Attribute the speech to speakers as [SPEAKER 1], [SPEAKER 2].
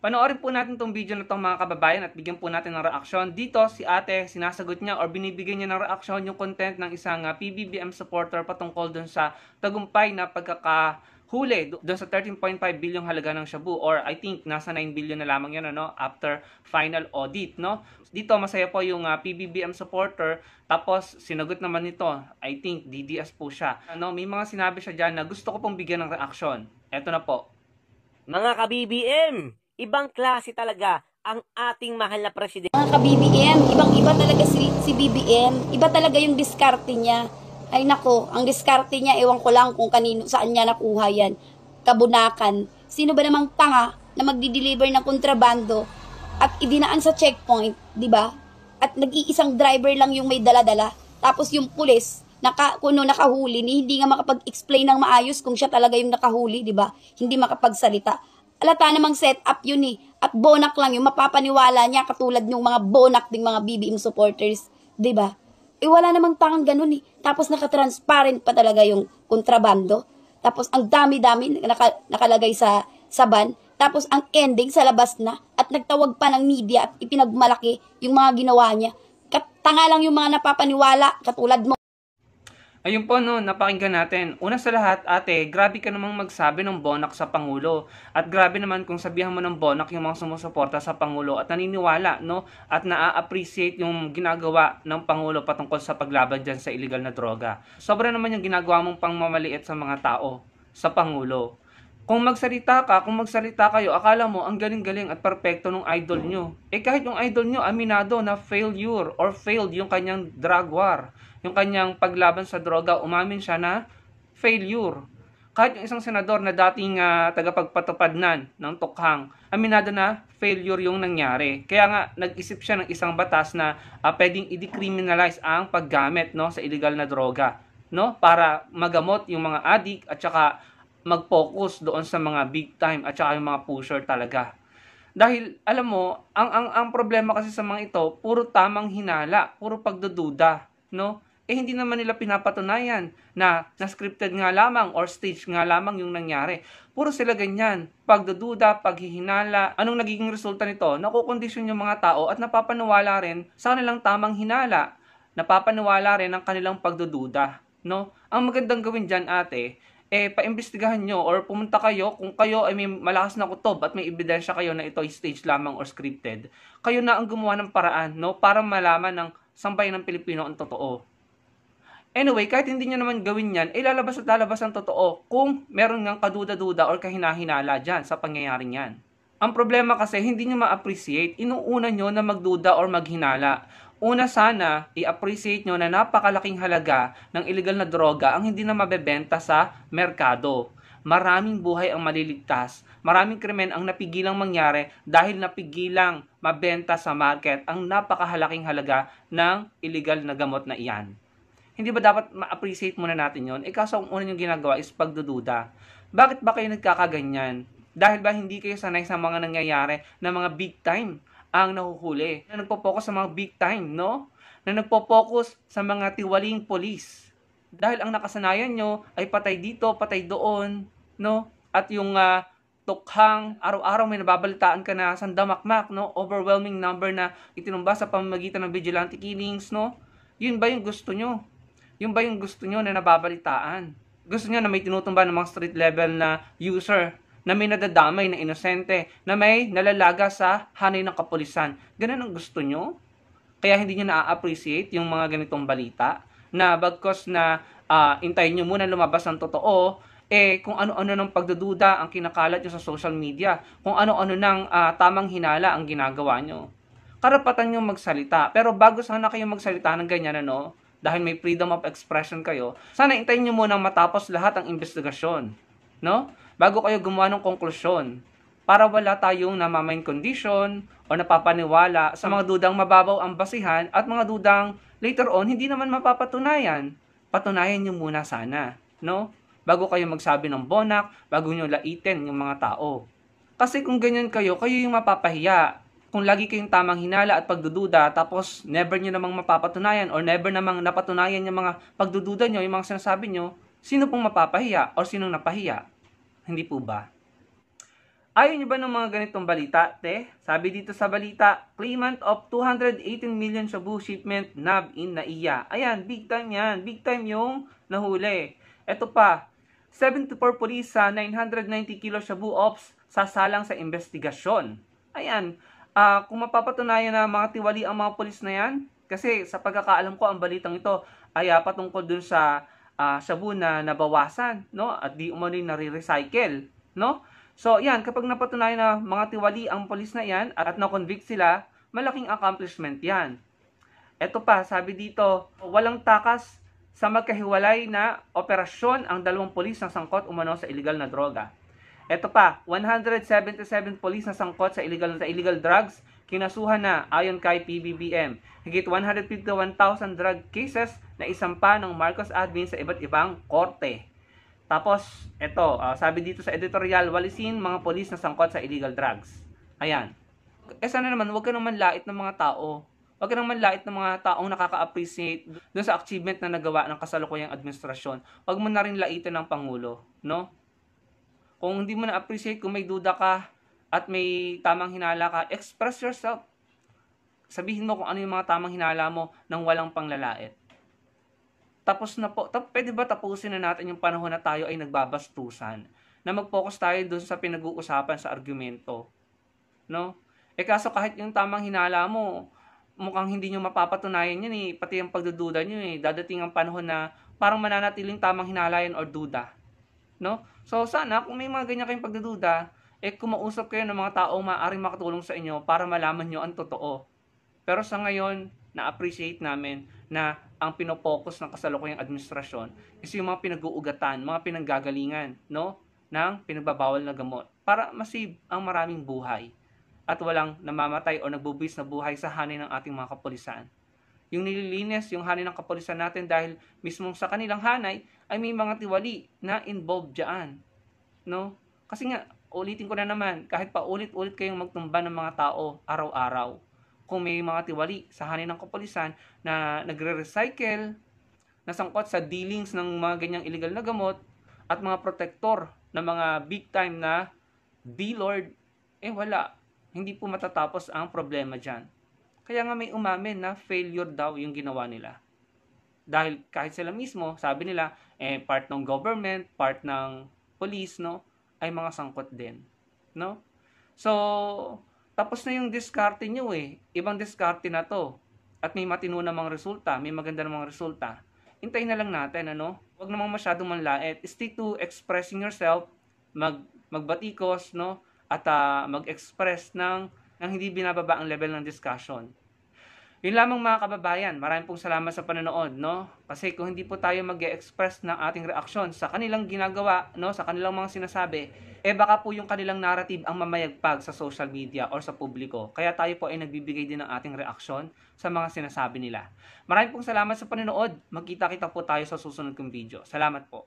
[SPEAKER 1] Panoorin po natin tong video na 'tong mga kababayan at bigyan po natin ng reaksyon. Dito si ate, sinasagot niya or binibigyan niya ng reaksyon yung content ng isang PBBM supporter patungkol dun sa tagumpay na pagkakahuli dun sa 13.5 bilyong halaga ng shabu, or I think nasa 9 billion na lamang yun, ano, after final audit, no? Dito masaya po yung PBBM supporter, tapos sinagot naman nito, I think DDS po siya. Ano, may mga sinabi siya diyan na gusto ko pong bigyan ng reaksyon. Eto na po.
[SPEAKER 2] Mga ka-BBM, ibang klase talaga ang ating mahal na presidente.
[SPEAKER 3] Mga ka-BBM, ibang-iba talaga si BBM. Iba talaga yung diskarte niya. Ay nako, ang diskarte niya, ewan ko lang kung kanino, saan niya nakuha yan. Kabunakan. Sino ba namang tanga na magdi-deliver ng kontrabando at idinaan sa checkpoint, di ba? At nag-iisang driver lang yung may dala-dala. Tapos yung pulis, kuno nakahuli, hindi nga makapag-explain ng maayos kung siya talaga yung nakahuli, di ba? Hindi makapagsalita. Alata namang set up yun eh. At bonak lang yung mapapaniwala niya katulad ng mga bonak ding mga BBM supporters, di ba? Eh wala namang tangang ganun eh. Tapos naka-transparent pa talaga yung kontrabando. Tapos ang dami-dami nakalagay sa ban. Tapos ang ending sa labas na at nagtawag pa ng media at ipinagmalaki yung mga ginawa niya. Tanga lang yung mga napapaniwala katulad mo.
[SPEAKER 1] Ayun po, no, napakinggan natin. Una sa lahat, ate, grabe ka namang magsabi ng bonak sa Pangulo. At grabe naman kung sabihan mo ng bonak yung mga sumusuporta sa Pangulo at naniniwala, no, at na-appreciate yung ginagawa ng Pangulo patungkol sa paglaban dyan sa illegal na droga. Sobra naman yung ginagawa mong pangmamaliit sa mga tao, sa Pangulo. Kung magsalita kayo, akala mo ang galing-galing at perpekto ng idol nyo. Eh kahit yung idol nyo, aminado na failure or failed yung kanyang drug war, yung kanyang paglaban sa droga, umamin siya na failure. Kahit yung isang senador na dating tagapagpatupad ng tukhang, aminado na failure yung nangyari. Kaya nga, nag-isip siya ng isang batas na pwedeng i-decriminalize ang paggamit, no, sa illegal na droga, no, para magamot yung mga addict at saka mag-focus doon sa mga big time at saka yung mga pusher talaga. Dahil alam mo, ang problema kasi sa mga ito, puro tamang hinala, puro pagdududa, no? Eh hindi naman nila pinapatunayan na scripted nga lamang or stage nga lamang yung nangyari. Puro sila ganyan, pagdududa, paghihinala. Anong nagiging resulta nito? Nakukondisyon yung mga tao at napapaniwala rin sa kanilang tamang hinala. Napapaniwala rin ang kanilang pagdududa, no? Ang magandang gawin diyan, ate, paimbestigahan nyo or pumunta kayo kung kayo ay may malakas na kutob at may ebidensya kayo na ito ay stage lamang or scripted. Kayo na ang gumawa ng paraan, no, para malaman ng sambayan ng Pilipino ang totoo. Anyway, kahit hindi nyo naman gawin yan, lalabas at lalabas ang totoo kung meron ngang kaduda-duda or kahinahinala dyan sa pangyayaring yan. Ang problema kasi, hindi nyo ma-appreciate, inuuna nyo na magduda or maghinala. Una sana, i-appreciate nyo na napakalaking halaga ng illegal na droga ang hindi na mabebenta sa merkado. Maraming buhay ang maliligtas, maraming krimen ang napigilang mangyari dahil napigilang mabenta sa market ang napakahalaking halaga ng illegal na gamot na iyan. Hindi ba dapat ma-appreciate muna natin yon? Kaso ang una yung ginagawa is pagdududa. Bakit ba kayo nagkakaganyan? Dahil ba hindi kayo sanay sa mga nangyayari na mga big time ang nahuhuli, na nagpo-focus sa mga big time, no? Na nagpo-focus sa mga tiwaling polis. Dahil ang nakasanayan nyo ay patay dito, patay doon, no? At yung tukhang, araw-araw may nababalitaan ka na sandamakmak, no? Overwhelming number na itinumba sa pamamagitan ng vigilante killings, no? Yun ba yung gusto nyo? Yun ba yung gusto nyo na nababalitaan? Gusto nyo na may tinutumba ng mga street level na user, na may nadadamay na inosente, na may nalalaga sa hanay ng kapulisan. Ganun ang gusto nyo? Kaya hindi nyo na-appreciate yung mga ganitong balita, na bagkos na intayin nyo muna lumabas ang totoo, kung ano-ano ng pagdududa ang kinakalat nyo sa social media, kung ano-ano ng tamang hinala ang ginagawa nyo. Karapatan nyo magsalita, pero bago sana kayo magsalita ng ganyan, ano, dahil may freedom of expression kayo, sana intayin nyo muna matapos lahat ang investigasyon, no? Bago kayo gumawa ng konklusyon, para wala tayong namamain condition o napapaniwala sa mga dudang mababaw ang basihan at mga dudang later on hindi naman mapapatunayan. Patunayan nyo muna sana, no? Bago kayo magsabi ng bonak, bago nyo laitin yung mga tao. Kasi kung ganyan kayo, kayo yung mapapahiya. Kung lagi kayong tamang hinala at pagdududa, tapos never nyo namang mapapatunayan or never namang napatunayan yung mga pagdududa nyo, yung mga sinasabi nyo, sino pong mapapahiya o sinong napahiya? Hindi po ba? Ayaw nyo ba ng mga ganitong balita, te? Sabi dito sa balita, claimant of 218 million shabu shipment nab in Naiya. Ayan, big time yan. Big time yung nahuli. Ito pa, 74 police sa 990 kilo shabu ops sasalang sa investigasyon. Ayan, kung mapapatunayan na mga tiwali ang mga polis na yan, kasi sa pagkakaalam ko, ang balitang ito ay patungkol dun sa shabu na nabawasan, no? At di umano'y nare-recycle, no? So, yan, kapag napatunayan na mga tiwali ang polis na yan at na-convict sila, malaking accomplishment yan. Ito pa, sabi dito, walang takas sa magkahiwalay na operasyon ang 2 polis na sangkot umano sa illegal na droga. Ito pa, 177 polis na sangkot sa illegal drugs, kinasuhan na ayon kay PBBM. Higit 151,000 drug cases na isampa ng Marcos admin sa iba't ibang korte. Tapos, ito, sabi dito sa editorial, walisin mga polis na sangkot sa illegal drugs. Ayan. Sana naman, huwag ka naman lait ng mga tao. Huwag ka naman lait ng mga taong nakaka-appreciate doon sa achievement na nagawa ng kasalukuyang administrasyon. Huwag mo na rin laitin ng Pangulo, no? Kung hindi mo na-appreciate, kung may duda ka at may tamang hinala ka, express yourself. Sabihin mo kung ano yung mga tamang hinala mo nang walang panglalait. Tapos na po, pwede ba tapusin na natin yung panahon na tayo ay nagbabastusan? Na mag-focus tayo doon sa pinag-uusapan sa argumento. No? Kaso kahit yung tamang hinala mo, mukhang hindi nyo mapapatunayan yun eh. Pati yung pagdududa nyo eh. Dadating ang panahon na parang mananatiling tamang hinala yan or duda. No? So sana kung may mga ganyan kayong pagdududa, kumausap kayo ng mga taong maaaring makatulong sa inyo para malaman nyo ang totoo. Pero sa ngayon, na-appreciate namin na ang pinopokus ng kasalukuyang administrasyon is yung mga pinag-uugatan, mga pinanggagalingan, no? Ng pinagbabawal na gamot para masave ang maraming buhay at walang namamatay o nagbubuwis na buhay sa hanay ng ating mga kapulisan. Yung nililinis, yung hanay ng kapulisan natin dahil mismo sa kanilang hanay ay may mga tiwali na involved dyan, no? Kasi nga, ulitin ko na naman, kahit pa ulit-ulit kayong magtumba ng mga tao araw-araw, kung may mga tiwali sa hanay ng kapulisan na nagre-recycle, nasangkot sa dealings ng mga ganyang illegal na gamot, at mga protector na mga big time na D-Lord, wala. Hindi po matatapos ang problema dyan. Kaya nga may umamin na failure daw yung ginawa nila. Dahil kahit sila mismo, sabi nila, part ng government, part ng police, no, ay mga sangkot din. No? So, tapos na yung diskarte nyo eh. Ibang diskarte na to. At may matino namang resulta. May maganda namang resulta. Hintayin na lang natin, ano? Huwag namang masyadong manlait. Stick to expressing yourself. Magbatikos, no? At mag-express ng hindi binababa ang level ng discussion. Yun lamang mga kababayan. Maraming pong salamat sa panonood, no? Kasi kung hindi po tayo mag-express ng ating reaksyon sa kanilang ginagawa, no? Sa kanilang mga sinasabi, baka po yung kanilang narrative ang mamayagpag sa social media or sa publiko. Kaya tayo po ay nagbibigay din ng ating reaksyon sa mga sinasabi nila. Maraming pong salamat sa panonood. Magkita-kita po tayo sa susunod kong video. Salamat po.